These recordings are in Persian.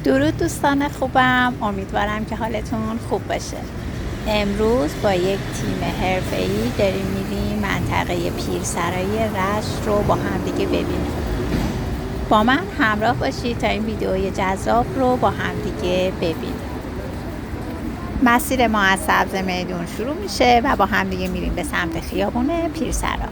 درود دوستان خوبم، امیدوارم که حالتون خوب باشه. امروز با یک تیم حرفه‌ای داریم میریم منطقه پیرسرای رشت رو با هم دیگه ببینیم. با من همراه باشید تا این ویدئوی جذاب رو با هم دیگه ببینیم. مسیر ما از سبز میدون شروع میشه و با هم دیگه میریم به سمت خیابون پیرسرا.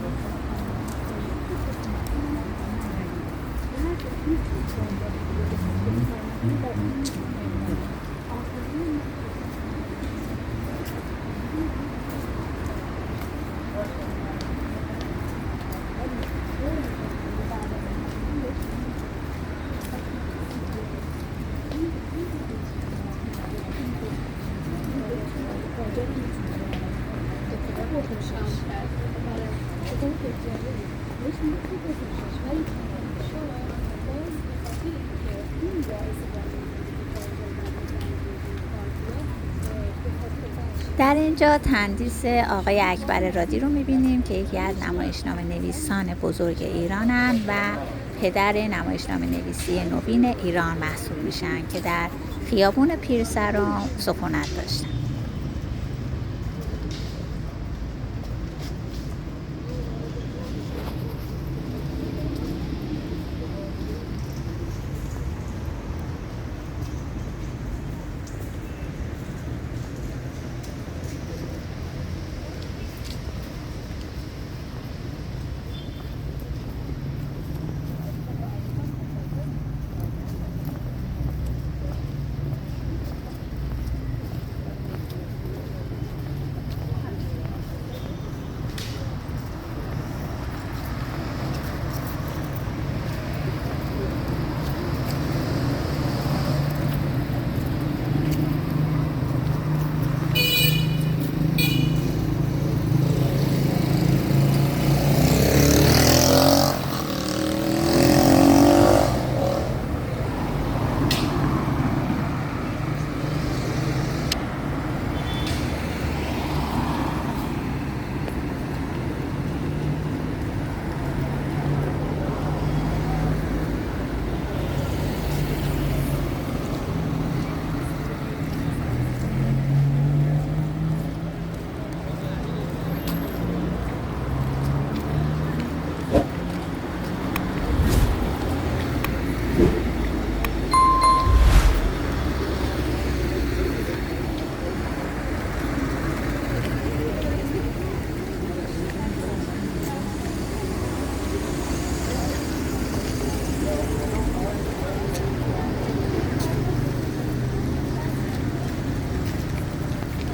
در اینجا تندیس آقای اکبر رادی رو میبینیم که یکی از نمایشنامه نویسان بزرگ ایرانن و پدر نمایشنامه نویسی نوین ایران محسوب میشن که در خیابون پیرسرا سکونت داشتن.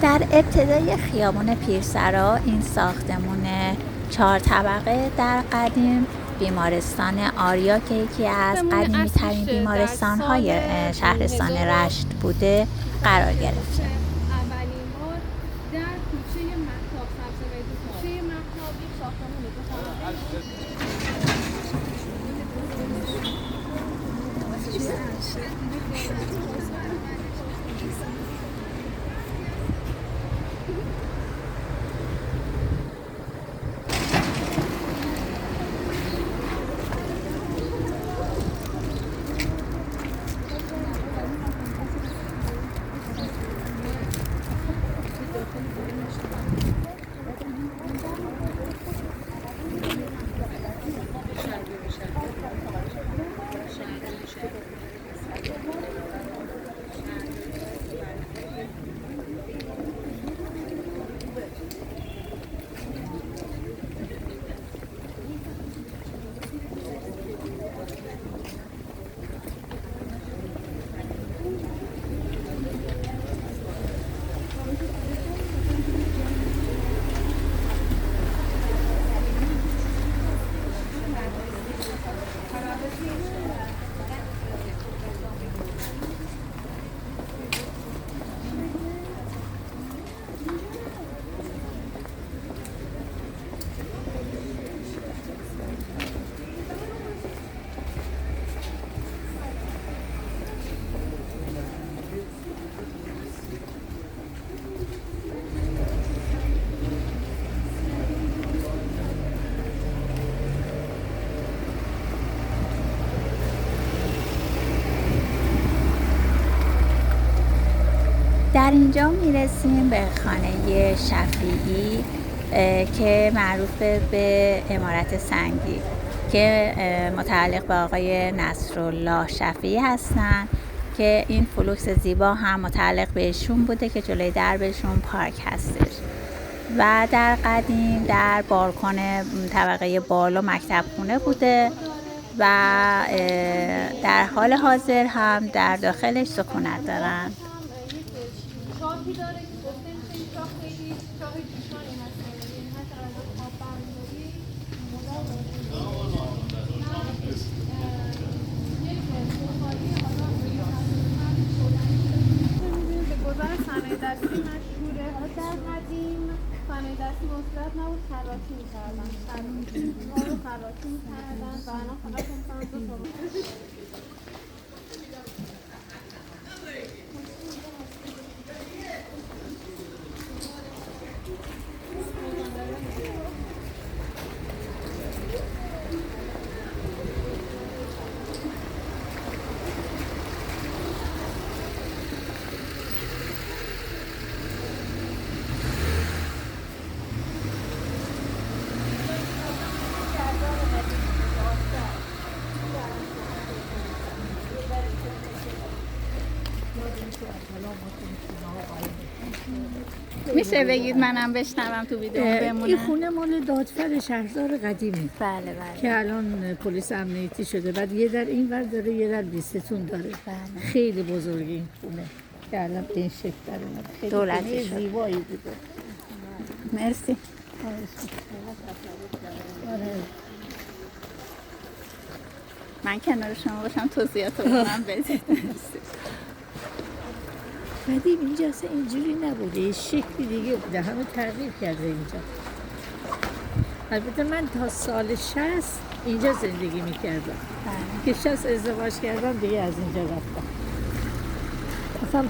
در ابتدای خیابان پیرسرا این ساختمون 4 طبقه در قدیم بیمارستان آریا که یکی از قدیمی ترین بیمارستان‌های شهرستان رشت بوده قرار گرفته. در اینجا میرسیم به خانه شفیعی که معروف به عمارت سنگی که متعلق به آقای نصرالله شفیعی هستن که این فلوکس زیبا هم متعلق بهشون بوده که جلوی دربشون پارک هستش. و در قدیم در بالکن طبقه بالا مکتب خونه بوده و در حال حاضر هم در داخلش سکونت دارن. صنایع دستی مشهوره. در قدیم صنایع دستی مصرف نبود، خراطی می‌کردن. خراطی می‌کردن و الان فقط انسان دو تا میشه بگید منم بشنوم تو ویدیو بمونه؟ این خونه مال دادفر شهردار قدیمی بله بله. که الان پلیس امنیتی شده. بعد یه در این ور داره، یه در بیستون داره. بله. خیلی بزرگی این خونه که الان به این شکل در اومده. خیلی دولتی خونه شد. زیبایی بوده. مرسی. آره. من کنار شما باشم توضیحات رو من بدید. قدیم اینجا اصلا اینجوری نبوده، یه شکلی دیگه بوده، همه تغییر کرده اینجا. البته من تا سال 60 اینجا زندگی میکردم که 60 ازدواج کردم دیگه از اینجا رفتم. اصلا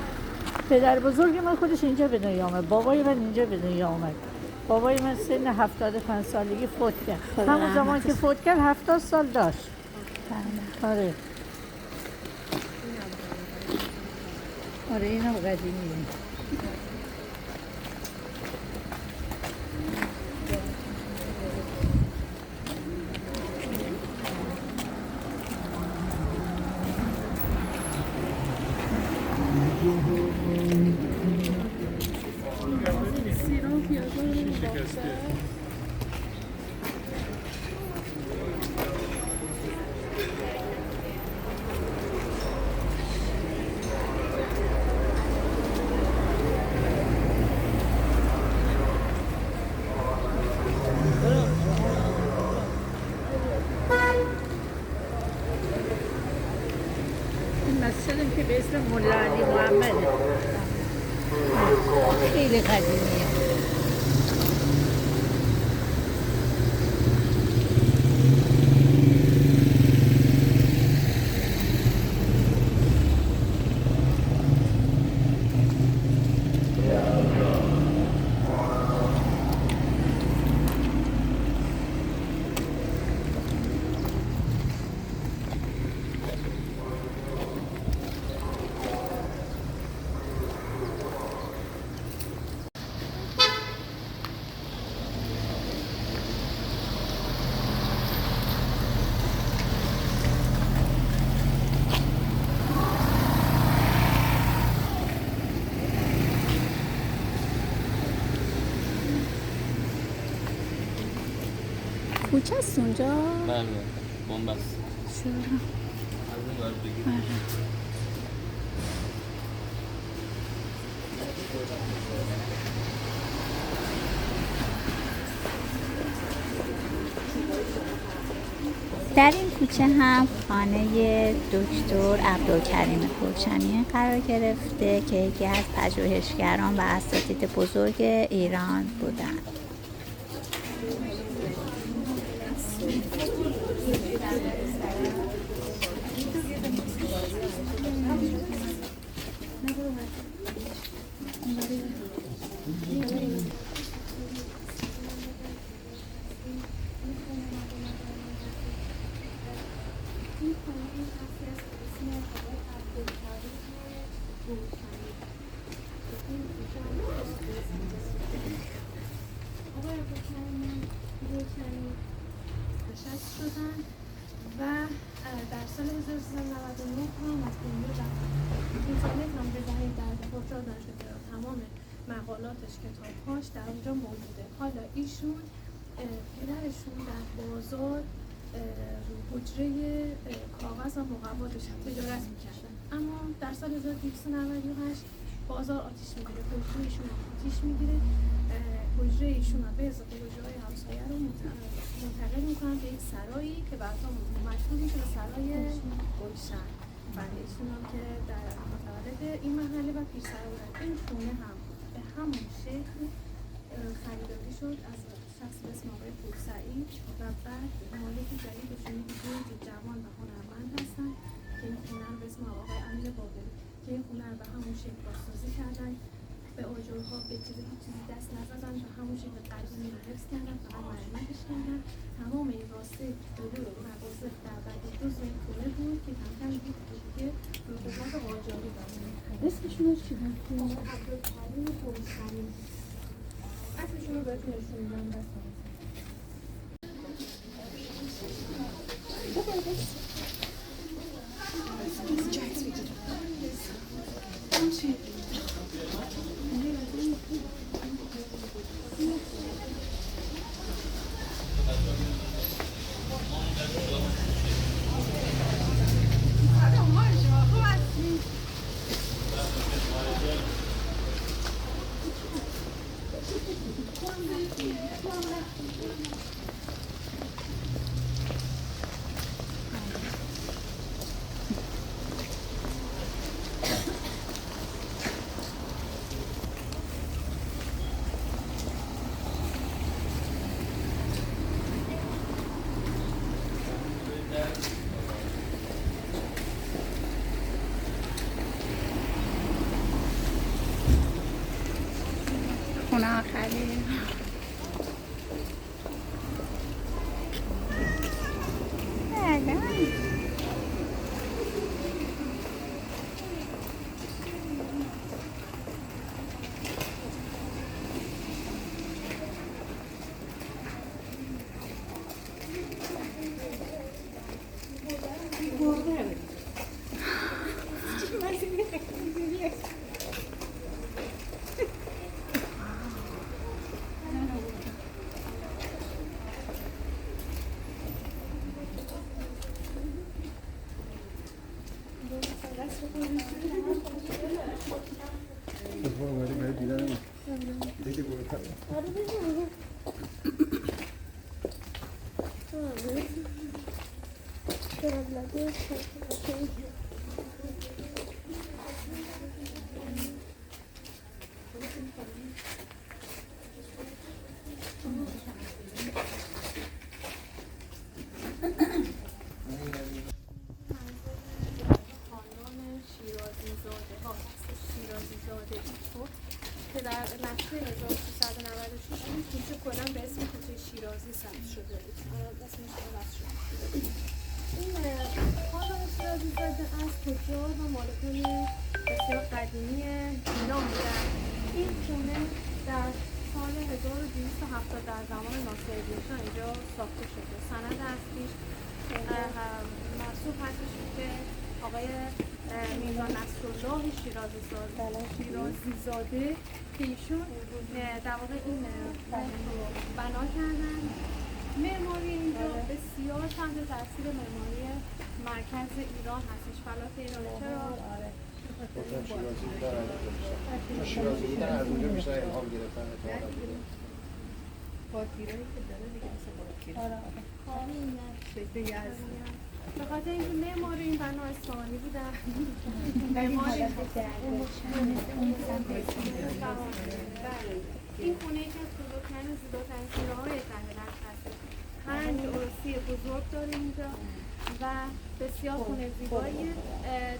پدر بزرگ من خودش اینجا به دنیا آمد، بابای من اینجا به دنیا آمد. بابای من سن 75 سالگی فوت کرد. همون زمان که فوت کرد 70 سال داشت. آره. آره این هم قدیمیه. مسجدم که به اسم مولا علی محمده، خیلی قدیمیه. کوچه است اونجا؟ بله بنبست. چرا؟ از اون ور بگیر. در این کوچه هم خانه دکتر عبدالکریم کوچنی قرار گرفته که یکی از پژوهشگران و اساتید بزرگ ایران بودند. مقالاتش، کتابهاش در اونجا موجوده. حالا ایشون پدرشون در بازار حجره کاغذ و مقوا داشتن، تجارت میکردن، اما در سال 1298 بازار آتیش میگیره، حجره ایشون آتیش میگیره، حجره ایشون به اضافه حجره همسایه رو منتقل میکنن به یک سرایی که بعدا مشهور میشه به سرای گلشن. برای ایشون هم که در متولد این محله و پیرسرا بودن. این خونه هم به همون شکل خریداری شد از شخص به اسم آقای پورسعید و بعد مالک جدیدشون یک جوان و هنرمند هستن که این خونه رو به اسم آقای امیر باقری که این خونه رو به همون شکل بازسازی کردن، به آجرها به چیزی دست نزدن، به همون شکل قدیمی رو حفظ کردن، فقط مرمتش کردن. تمام این راسته دور مغازه در بعد جزء این خونه بود که کم کم دیگه رطوبات قاجاری داشت. اسمشون رو چی بود؟ عبدالکریم پورسعید. اسمشون رو بهتون نشون میدم بس. خونه آخری که در نسل 1396 این کوچه کلا به اسم کوچه شیرازی ثبت شده بود. اسمش عوض شد. این خانم شیرازی زاده از تجار و مالکان بسیار قدیمی ایران بودن. این خونه در سال 1270 در زمان ناصرالدین شاه اینجا ساخته شده. سند اصلیش محسوب هستش که آقای میرزا نصرالله شیرازی زاده که ایشون در واقع این رو بنا کردن. معماری اینجا بسیار تحت تاثیر معماری مرکز ایران هستش، فلات ایران. چرا؟ شیرازی بودن از اونجا بیشتر الهام گرفتن. باتیرایی که داره دیگه مثل باتیر به خاطر اینکه معماری این بنا اصفهانی بودن. معماری این خونه یکی از بزرگترین و زیباترین خونه‌های شهر هست. 5 عروسی بزرگ داره اینجا و بسیار خونه زیبایی.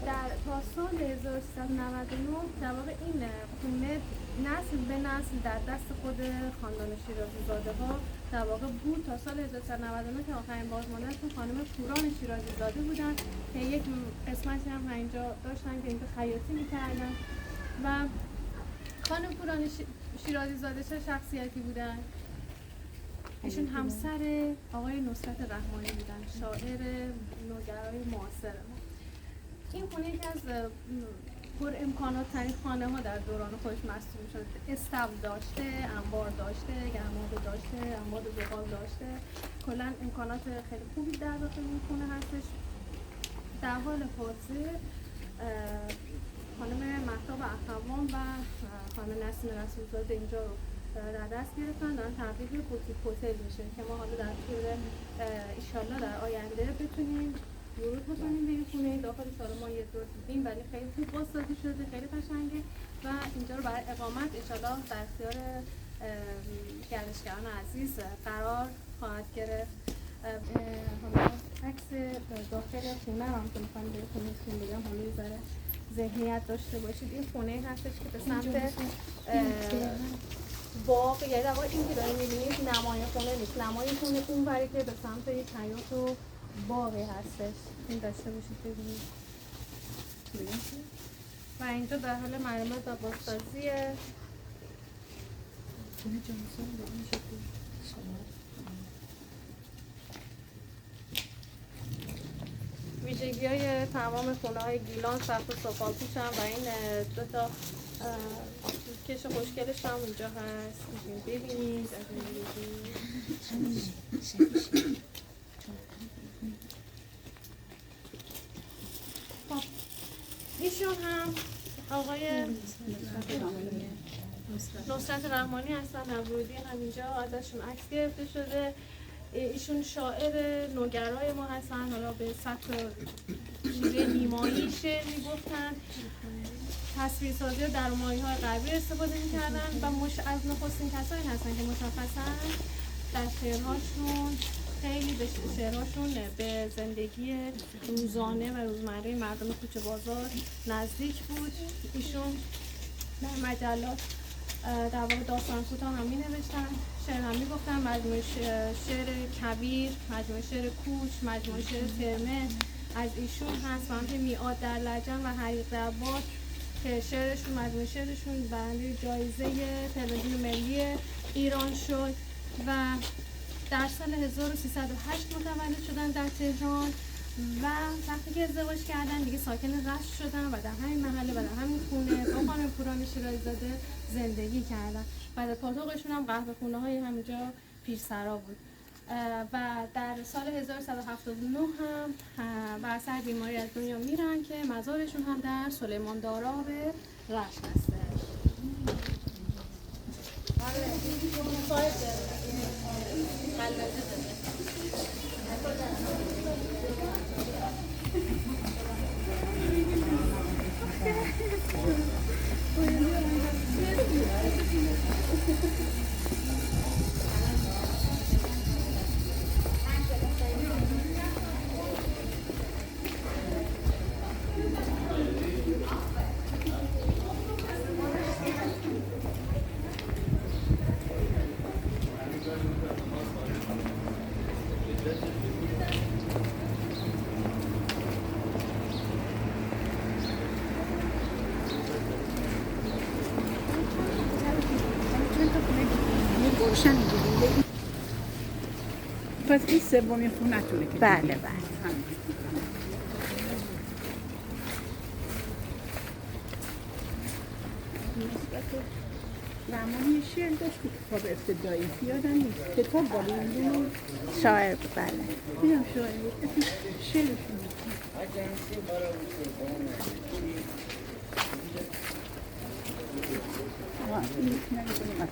در تا سال 1399 در واقع این خونه نسل به نسل در دست خود خاندان شیرازی زاده ها در واقع بود تا سال 1399 که آخرین بازمانده‌شون خانم پوران شیرازی زاده بودن که یک قسمتی هم اینجا داشتن که اینجا خیاطی می‌کردن. و خانم پوران شیرازی زاده چه شخصیتی بودن؟ ایشون همسر آقای نصرت رحمانی بودن، شاعر نوگرای معاصر ما. این خونه یکی از پر امکانات ترین خانه ها در دوران خودش مسئول شده. استبل داشته، انبار داشته، گرمابه داشته، انبار زغال داشته. کلا امکانات خیلی خوبی در داخل این خونه هستش. در حال حاضر خانم مهتاب اخوان و خانم نسیم رسولزاده اینجا رو در دست گرفتن، دارن تبدیل به بوتیک هتل میشه که ما حالا در طول ایشالله در آینده بتونیم ورود بکنیم به این خونه. داخلش حالا ما یه دور دیدیم ولی خیلی خوب بازسازی شده، خیلی قشنگه و اینجا رو برای اقامت انشالله در اختیار گردشگران عزیز قرار خواهد گرفت. حالا عکس داخل خونه هم که میخوایم بهتون نشون بدم، حالا یه ذره ذهنیت داشته باشید. این خونه هستش که به سمت باغ، یعنی در واقع این که دارید می‌بینید نمای خونه نیست، نمای خونه اونوری که به سمت یک حیاط و باغی هستش. این داشته باشید ببینید. و اینجا در حال مرمت و بازسازیه. ویژگی‌های تمام خونه‌های گیلان سقف و سفال‌پوش هم و این دو تا کش خوشگلش هم اونجا هست. ببینید ایشون هم آقای نصرت رحمانی هستن، نورودی هم اینجا ازشون عکس گرفته شده. ایشون شاعر نوگرای ما هستن، حالا به سطح شیوه نیمایی شعر میگفتن، تصویرسازی و در مایه‌های غربی استفاده میکردن و از نخستین کسایی هستن که مشخصا در شعرهاشون خیلی به شعرهاشون به زندگی روزانه و روزمره مردم کوچه بازار نزدیک بود. ایشون در مجلات در واقع داستان کوتاه هم می‌نوشتن، شعر هم می‌گفتن، مجموعه شعر کبیر، مجموعه شعر کوچ، مجموعه شعر ترمه از ایشون هست و همچنین میعاد در لجن و حریق در باد که شعرشون مجموعه شعرشون برنده جایزه تلویزیون ملی ایران شد و در سال 1308 متولد شدن در تهران و وقتی که ازدواج کردن دیگه ساکن رشت شدن و در همین محله و در همین خونه با خانم پوران شیرازی زاده زندگی کردن و در پاتوقشون هم قهوه خونه های همینجا پیرسرا بود و در سال 1179 هم بر اثر بیماری از دنیا میرن که مزارشون هم در سلیمان داراب رشت هستش. پس این سومین خونتونه که بله دیدیم. بله. رحمانی شعر داشت که کتاب ابتدایی یادم نیست، کتاب بالین شاعر بود بله. اینم شاعر بود، اسمش شعرشون بود. این نمی‌دونم.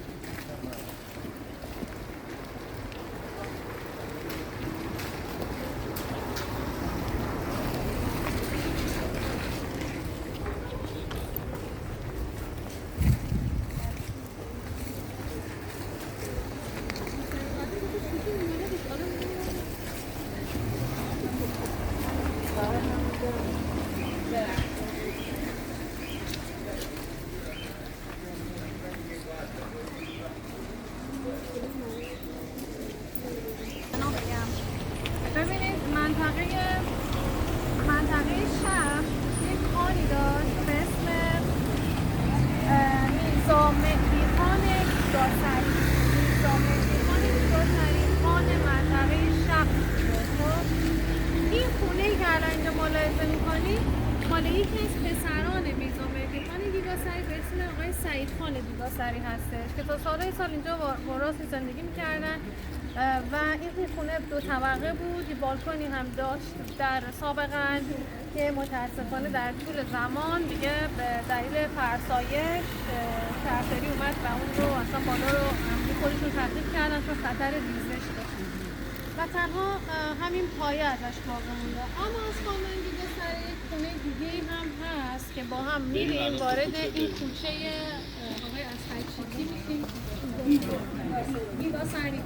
ببینید منطقه شهر یک خانی داشت به اسم میرزا مهدی خان داسری. میرزا مهدی خان داسری خان منطقه شهر بوده. خب این خونه‌ای که الان اینجا ملاحظه می‌کنید مال یکی از پسران میرزا سعید خان دیگاسری هستش که تا سال اینجا با راسی زندگی میکردن و این خونه 2 طبقه بود، یه بالکنی هم داشت در سابقا که متاسفانه در طول زمان دیگه به دلیل فرسایش شهرداری اومد و اون رو اصلا بالا رو خودشون تخریب کردن چون خطر ریزش داشت و تنها همین پایه ازش باقی مونده. اما از خانم دیگاسری یک خونه دیگه هم هست که با هم میریم وارد این کوچه آقای اسحق‌چیتی میشیم. دیگاسری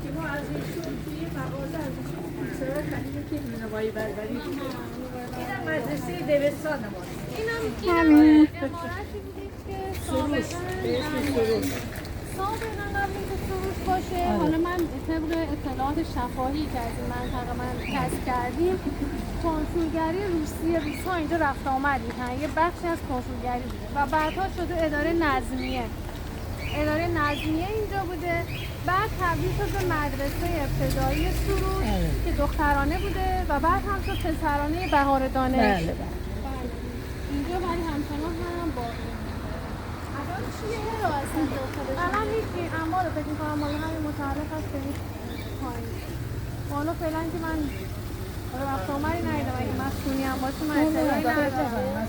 که ما از ایشون توی مغازه از ایشون سرا خریده که نوایی بربری اینم مدرسه دبستان ماست. اینم امارتی بودید که سابقا قبل اینکه سروش باشه حالا من طبق اطلاعات شفاهی که از این منطقه من کسب کردیم کنسولگری روس‌ها اینجا رفت آمد میکنن، یه بخشی از کنسولگری بوده و بعدها شده اداره نظمیه اینجا بوده، بعد تبدیل شد به مدرسه ابتدایی سروش که دخترانه بوده و بعد هم شد پسرانه بهار دانش. بله. اینجا ولی همچنان هم باقی الان چیه رو اصلا داخلش؟ الان هیچی، اما رو فکر می‌کنم مال همین متعلق هست به این پایین. حالا فعلا که من رفت آمدی ندیدم، اگه مسئولی هم باشه من اطلاعی ندارم.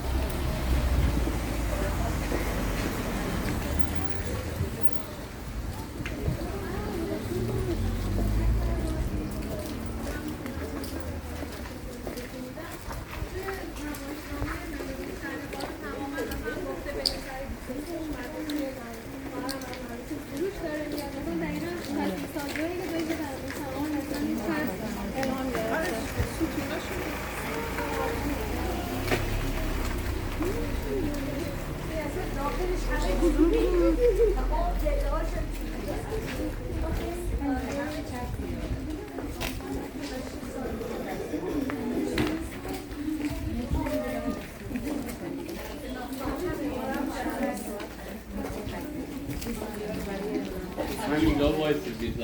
همینجا وایسیدید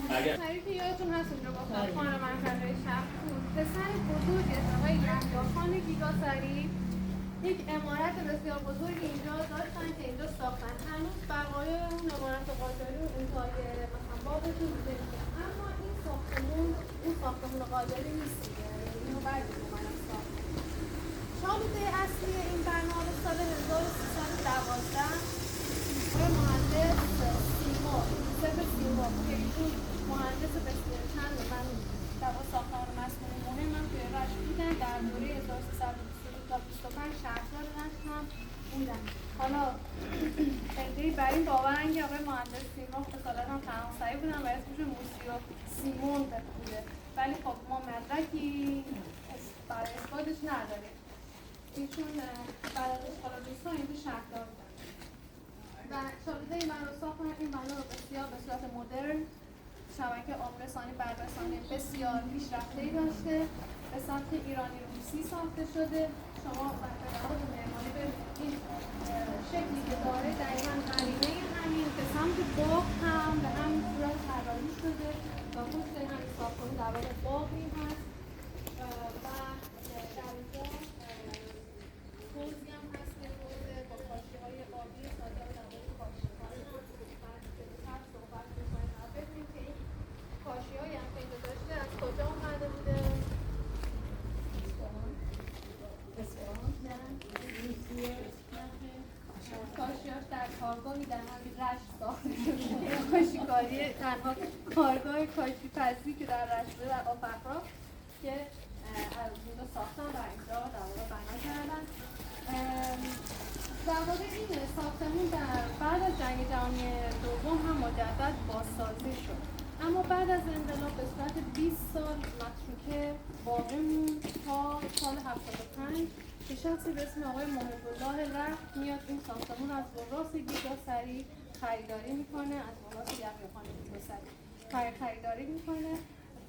اگر تعریف یادتون هست اونجا با خان منطقه شهر بود. پسر بزرگ آقای یحیی دیگاسری یک عمارت بسیار بزرگی اینجا داشتن که اینجا ساختن. هنوز بقایای اون عمارت قاجاری و انتهای مثلا باغشون بوده، اما این ساختمون قاجاری نیست دیگه، اینو بعدی اومدن ساختن. شالوده اصلی این برنامه سال 1312 مهندس سیما که ایشون مهندس بسیار چند من در ساختمان مسئول مهم هم توی رشت بودن، در دوره 1322 تا 25 شهردار رشت هم بودن. حالا خیلی بر این باورن که آقای مهندس سیما اصالت هم فرانسوی بودن و اسمشون موسیو سیمون بوده، ولی خب ما مدرکی برای اثباتش نداریم. ایشون بعد از اشغال روس‌ها اینجا شهردار بودن و شالوده این بنا رو ساختن. این بنا رو بسیار به صورت مدرن شبکه آبرسانی بررسانی بسیار پیشرفته‌ای داشته، به سمت ایرانی روسی ساخته شده. شما به لحاظ معماری به این شکلی که داره دقیقاً قرینه همین به سمت باغ هم به همین صورت طراحی شده و پشت همین ساختمون در واقع باغی هست و در اینجا حوضی هم هست که حوض با کاشی‌های آبی ساده و در واقع کاشی‌های صحبت می‌کنیم و ببینیم که این کاشی‌هایی هم که اینجا داشته از کجا اومده بوده. اصفهان؟ نه کاشی‌هاش در کارگاهی در همین رشت ساخته شده. کاشی‌کاری تنها کارگاه کاشی‌پزی که در رشت بوده در آفرا که از اونجا ساختن و اینجا در واقع بنا کردن. در واقع این ساختمون در بعد از جنگ جهانی دوم هم مجدد بازسازی شد، اما بعد از انقلاب به صورت 20 سال متروکه باقی موند تا سال 75 که شخصی به اسم آقای محب الله رخت میاد این ساختمون از وراث دیگاسری خریداری میکنه، از وراث یحیی خان دیگاسری خریداری میکنه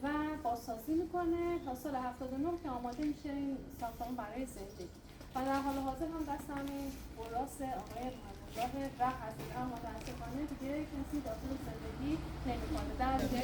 و بازسازی میکنه تا سال 79 که آماده میشه این ساختمان برای زندگی و در حال حاضر هم دست همین وراث آقای محب الله رخت هست، اما متاسفانه دیگه کسی داخل زندگی نمیکنه. در دیگه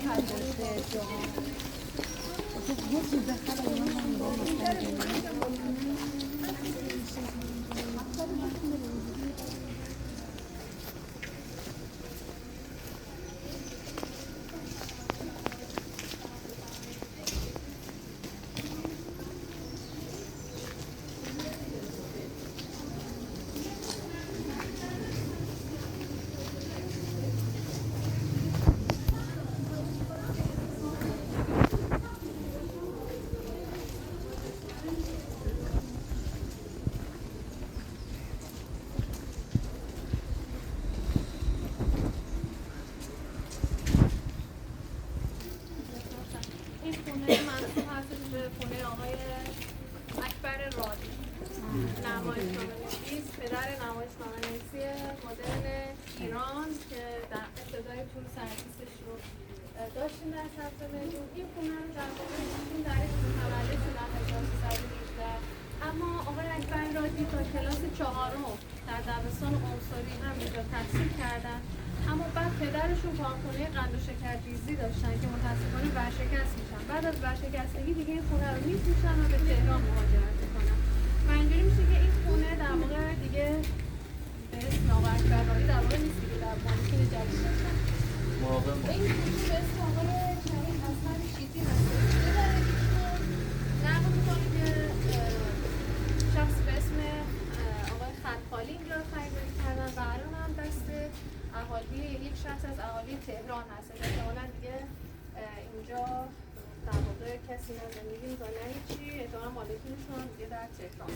نمایشنامه‌نویس، پدر نمایشنامه‌نویسی مدرن ایران که در ابتدای طول سرویسش رو داشتیم در سطح میلیون. این خونه رو در واقع این درش متولد شدن 1318، اما آقای اکبر رادی تا کلاس 4 در دبستان عنصری هم اینجا تحصیل کردن، اما بعد پدرشون کارخونه قند و شکرریزی داشتن که متاسفانه ورشکست میشن. بعد از ورشکستگی دیگه این خونه رو میفروشن و به تهران مهاجرت میکنن و اینجوری میشه که این خونه در واقع دیگه به اسم آقای اکبر رادی در واقع نیست دیگه، در مالکین جدید داشتن. این خونه به اسم آقای کریم حسن شیطی هستش که در ایشون نقل میکنه که شخص به اسم آقای خلخالی اینجا رو خریداری کردن و الان هم دست اهالی یک شخص از اهالی تهران هست. احتمالاً دیگه اینجا در واقع کسی نه زندگی میکنه نه هیچی، احتمالاً مالکینشون هم دیگه در تهران.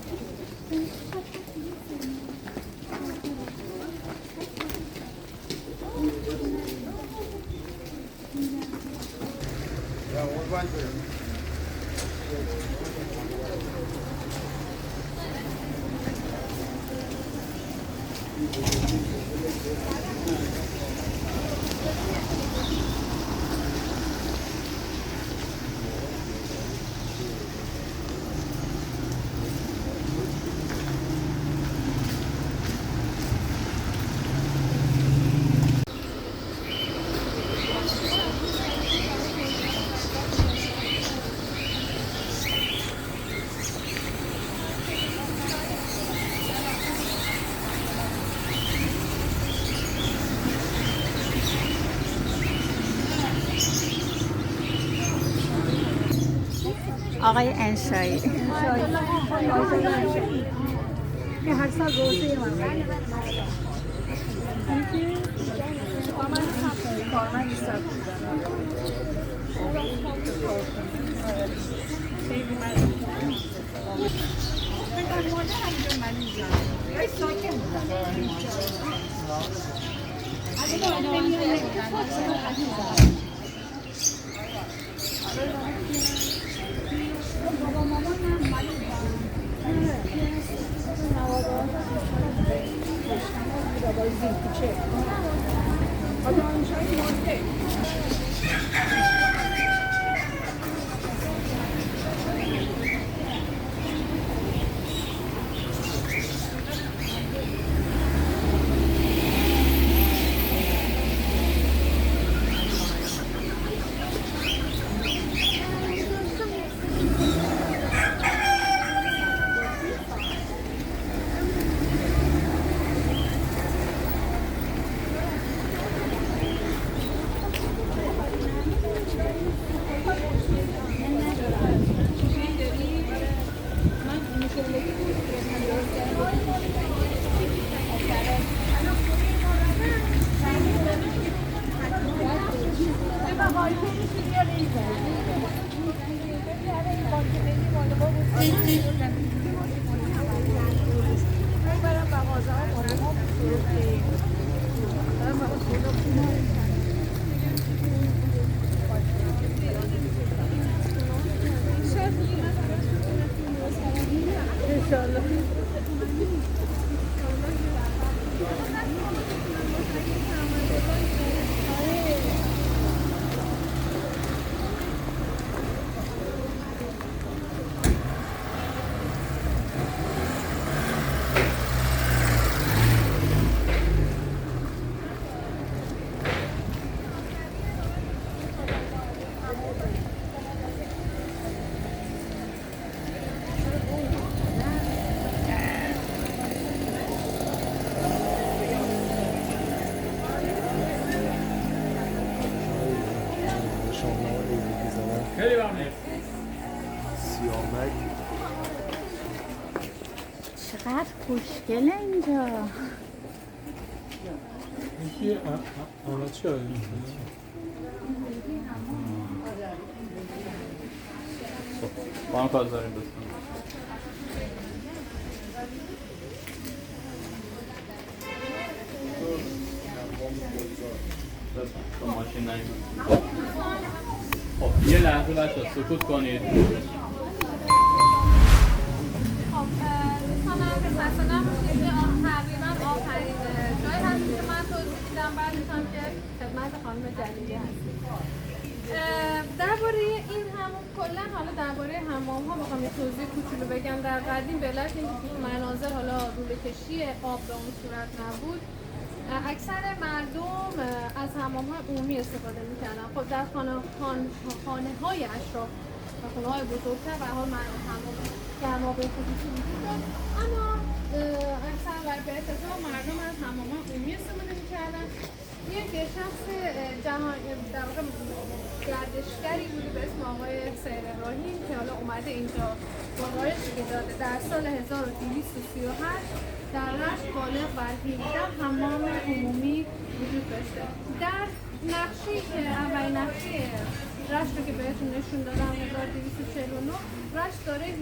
آقای انشایی که هر سال روزه من کارمند حساب خیلی ممنون. سیامک چقدر خوشگله اینجا. یکی آنچه هایی با هم کار داریم بستن با ماشین ناییم. خب یه لحظه بچه سکوت کنید. خب مثلا تقریبا آخرین جایی هست که من توضیح دیدم، بعدش هم که خدمت خانم جلیلی هستیم. درباره این همون کلا حالا درباره حمام ها بخوام یه توضیح کوچولو بگم. در قدیم به علت اینکه مناظر حالا لوله کشی آب به اون صورت نبود، اکثر مردم از حمام های عمومی استفاده میکردن. خب در خانه های اشراف و خونه های بزرگتر به حال حمام گرمابه خصوصی وجود داشت، اما اکثر و به اتفاق مردم از حمام های عمومی استفاده میکردن. یک شخص جهان در واقع گردشگری بوده به اسم آقای سیر ابراهیم که حالا اومده اینجا گزارشی که داده در سال 1238 در رشت بالغ بر 17 حمام عمومی وجود داشته. در نقشه‌ای که اولین نقشه رشت رو که بهتون نشون دادم 1249 رشت داره 18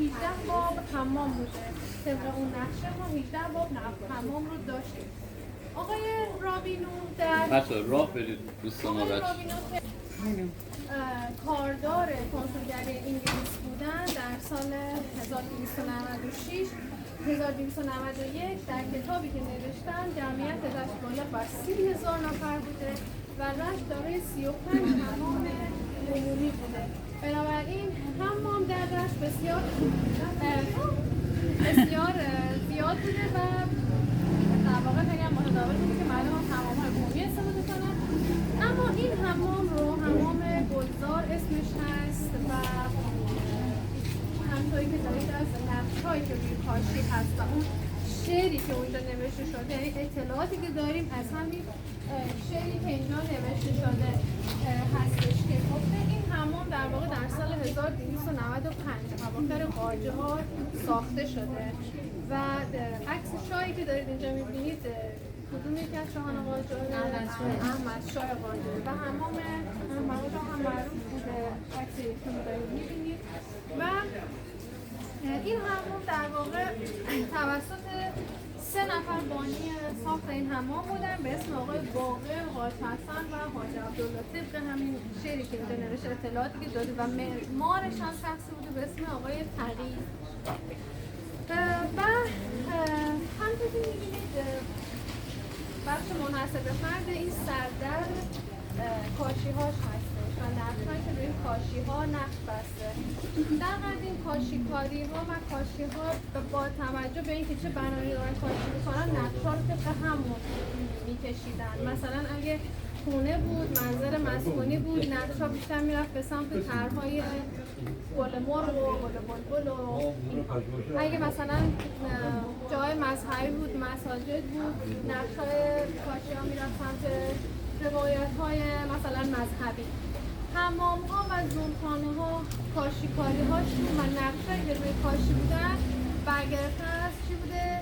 باب حمام بوده. طبق اون نقشه ما 18 باب حمام رو داشتیم. آقای رابینو در بچه راه برید دوستان ما بچه کاردار کنسولگری انگلیس بودن در سال 1296 1291 در کتابی که نوشتن جمعیت رشت بالغ بر 30,000 نفر بوده و رشت دارای 35 حمام عمومی بوده. بنابراین حمام در رشت بسیار زیاد بوده و در واقع بگم متداول بوده که مردم هم حمام‌های عمومی استفاده کنن. اما این حمام رو حمام گلزار اسمش هست و همونطوری که دارید از نقش‌هایی که روی کاشی هست و اون شعری که اونجا نوشته شده، یعنی اطلاعاتی که داریم از همین شعری که اینجا نوشته شده هستش که گفته این حمام در واقع در سال 1295 اواخر قاجار ساخته شده و عکس شاهی که دارید اینجا می‌بینید کدوم یکی از شاهان قاجار؟ احمد شاه قاجار و حمام احمد شاه هم معروف بوده. عکسی که دارید می‌بینید و این حمام در واقع توسط 3 نفر بانی ساخت این حمام بودن به اسم آقای باقر، حاج حسن و حاج عبدالله. طبق همین شعری که اینجا نوشته اطلاعاتی که داده و معمارش هم شخصی بوده به اسم آقای تقی. و همونطور که می‌بینید بخش منحصر به فرد این سردر کاشی‌هاش هستش و نقش‌هایی که روی این کاشی‌ها نقش بسته. در قدیم کاشی‌کاری‌ها و کاشی‌ها با توجه به اینکه چه بنایی دارن کاشی می‌کنن نقش‌ها رو طبق همون می‌کشیدن. مثلا اگه خونه بود، منظر مسکونی بود، نقش‌ها بیشتر میرفت به سمت طرح‌های گل مرغ و گل بلبل و اگه مثلا جای مذهبی بود، مساجد بود، نقش‌های کاشی‌ها میرفت سمت روایت‌های مثلا مذهبی. حمام‌ها و زورخانه‌ها کاشی‌کاری‌هاشون و نقش‌هایی که روی کاشی بودن برگرفته از چی بوده؟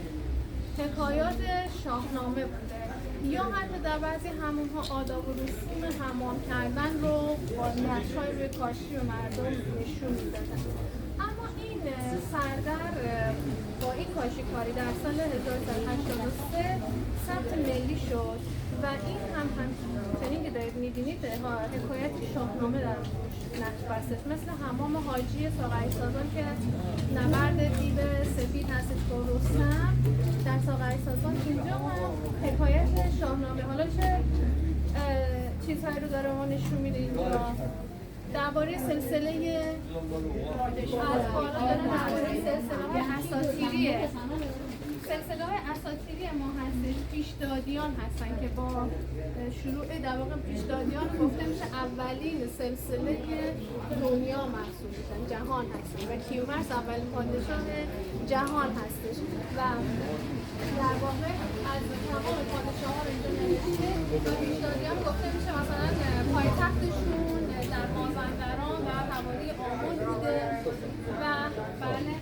حکایات شاهنامه بوده یا حتی در بعضی حمام‌ها آداب و رسوم حمام کردن رو با نقش‌های روی کاشی و مردم نشون می‌دادن. اما این سردر با این کاشی‌کاری در سال 1383 ثبت ملی شد و این همچنین که دارید می‌بینید حکایت شاهنامه در نقش بستش، مثل حمام حاجی ساغری سازان که نبرد دیو سفید هستش با رستم در ساغری سازان، اینجا هم حکایت شاهنامه. حالا چه چیزهایی رو داره ما نشون میده اینجا درباره سلسله سلسله های اساطیری ما هستش. پیشدادیان هستن که با شروع در واقع پیشدادیان گفته میشه اولین سلسله دنیا محسوب میشن، جهان هستن و کیومرث اولین پادشاه جهان هستش و در واقع از تمام پادشاه ها رو اینجا نوشته و پیشدادیان گفته میشه مثلا پایتختشون در مازندران و حوالی آمل بوده و بله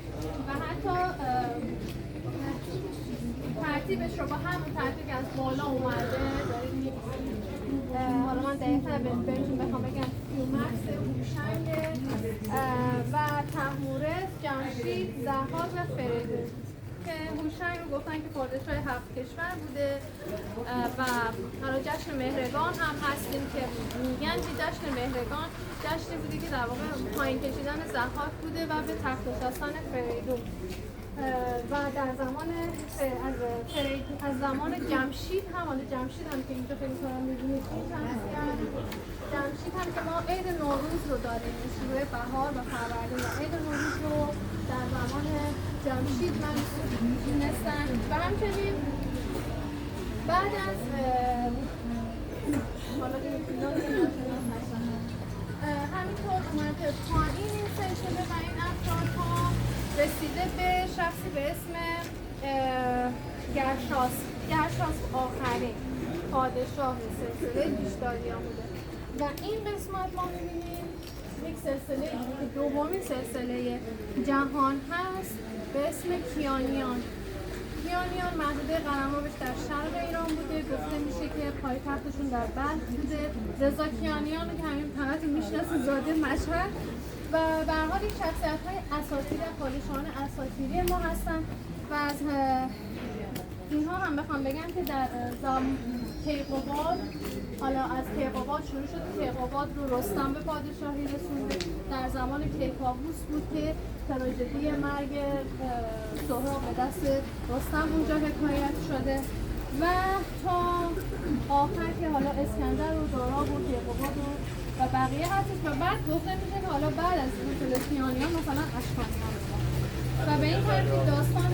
و حتی ترتیبش رو با همون ترتیب که از بالا اومده دارید می‌بینید. حالا من دقیق‌تر بهتون بخوام بگم کیومرث، هوشنگ و طهمورث، جمشید، ضحاک و فریدون که هوشنگ رو گفتن که پادشاه 7 کشور بوده و حالا جشن مهرگان هم هستیم که میگن که جشن مهرگان جشنی بوده که در واقع پایین کشیدن ضحاک بوده و به تخت نشستن فریدون و در زمان از زمان جمشید هم، حالا جمشید هم که اینجا خیلی کنم می‌بینید جمشید هم که ما عید نوروز رو داریم، شروع بهار و فروردین و عید نوروز رو در زمان جمشید من دونستن و همچنین بعد از حالا همینطور اومده پایین این سلسله و این افرادها رسیده به شخصی به اسم گرشاس آخرین پادشاه سلسله پیشداریان بوده و این قسمت ما می‌بینیم یک سلسله که دومین سلسله جهان هست به اسم کیانیان. کیانیان محدوده قلمروش در شرق ایران بوده، گفته میشه که پایتختشون در بلخ بوده. رضا کیانیان که همتون میشناسید زاده مشهد و به هر حال یک شخصیت‌های اساطیری پادشاهان اساطیری ما هستن و از اینها هم بخوام بگم که در کیقوباد، حالا از کیقوباد شروع شد، کیقوباد رو رستم به پادشاهی رسونده. در زمان کیکاووس بود که تراژدی مرگ سهراب به دست رستم اونجا حکایت شده و تا آخر که حالا اسکندر و داراب و کیقوباد و بقیه هستش و بعد گفته میشه که حالا بعد از این کیانیان مثلا اشکانیان و به این ترتیب داستان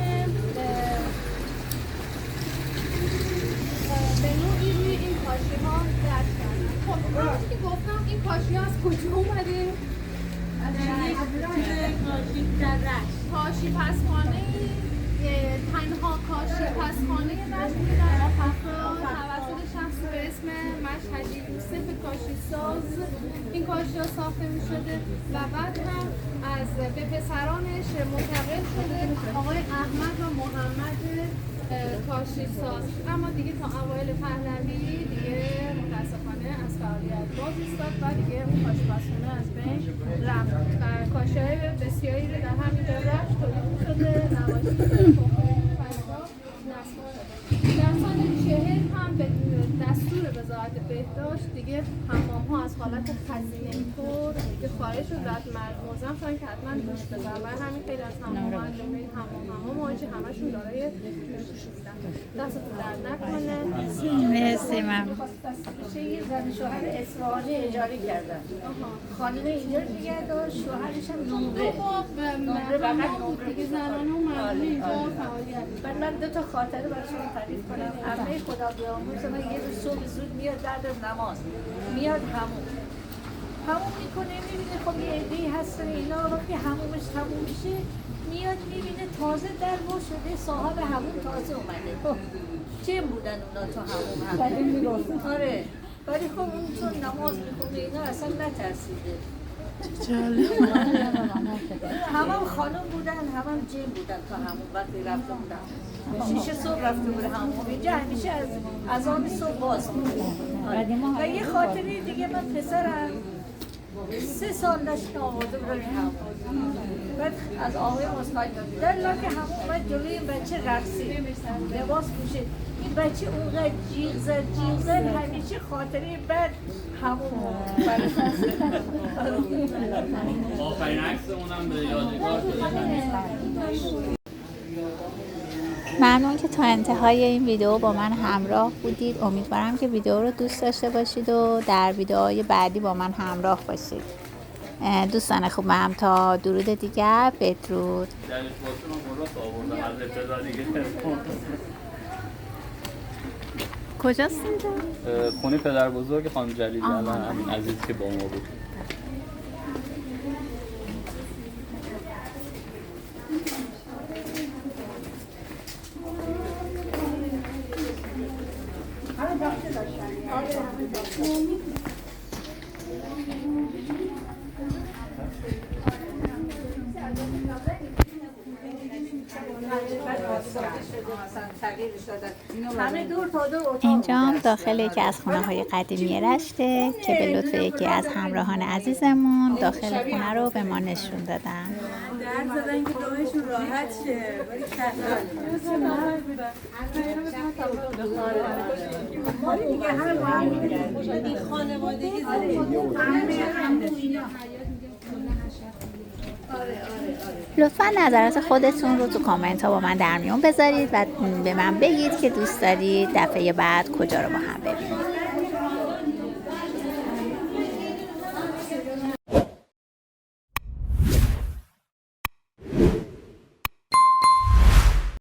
به نوعی روی این کاشی ها درک کردن. خب همونطور که گفتم این کاشی ها از کجا اومده؟ از کاشی در رشت. کاشی پسخانه تنها کاشی پسخانه رشت که در افغان توسط شخصی به اسم مشهدی یوسف کاشی ساز این کاشی ها ساخته می شده و بعد هم از به پسرانش منتقل شده آقای احمد و محمد کاشی ساز، اما دیگه تا اوایل پهلوی دیگه متاسفانه از فعالیت باز ایستاد و دیگه اون کاشی پسخانه از بین رفت و کاشی‌های بسیاری رو در همین رشت تولید شده، نواشی در سال 40 هم به دستور وزارت بهداشت دیگه حمام ها از حالت خزینه طور دیگه خارج شد و از ملزم شدن که حتما دوش بزن و همین خیلی از حمام ها جمله حمام ها همشون دارای دوش بودن. دستتون درد نکنه. مرسی ممنون. یه زن شوهر اصفهانی اجاره کردن. خانم اینجا دیگه داشت، شوهرش هم نمره. حمام بود دیگه زنان و مردم اینجا فعالیت. من دو تا خاطره براتون تعریف کنم. عمه خدا بیامرز من یه روز صبح زود میاد بعد از نماز میاد همون میکنه، میبینه خب یه عده‌ای هستن اینا، وقتی همومش تموم میشه میاد میبینه تازه در وا شده، صاحب همون تازه اومده. چه بودن اونا تو همون هم؟ آره ولی خب اون چون نماز میخونه اینا اصلا نترسیده. همون خانم بودن، همون جن بودن تا همون وقتی رفته بودن 6 صبح رفته بود همون. اینجا همیشه از آن صبح باز بود. و یه خاطری دیگه من پسرم 3 سال داشت آورده برای همون، بعد از آقای مصطفی در لاک همون اومد جلوی این بچه رقصید، لباس پوشید. این بچه اونقدر جیغ زد همیشه خاطری بعد همون آخرین عکسمون هم به یادگار شده. ممنون که تا انتهای این ویدیو با من همراه بودید. امیدوارم که ویدیو رو دوست داشته باشید و در ویدیوهای بعدی با من همراه باشید. دوستان خوبم تا درود دیگر، بدرود. کجاست اینجا؟ خونه پدر بزرگ خانم جلیلی همین عزیزی که با ما بود. اینجا هم داخل یکی از خونه های قدیمی رشته که به لطف یکی از همراهان عزیزمون داخل خونه رو به ما نشون دادن. درد زدن که دومشون راحت شه ولی خانوادگی لطفا نظرات خودتون رو تو کامنت ها با من در میون بذارید و به من بگید که دوست دارید دفعه بعد کجا رو با هم ببینید.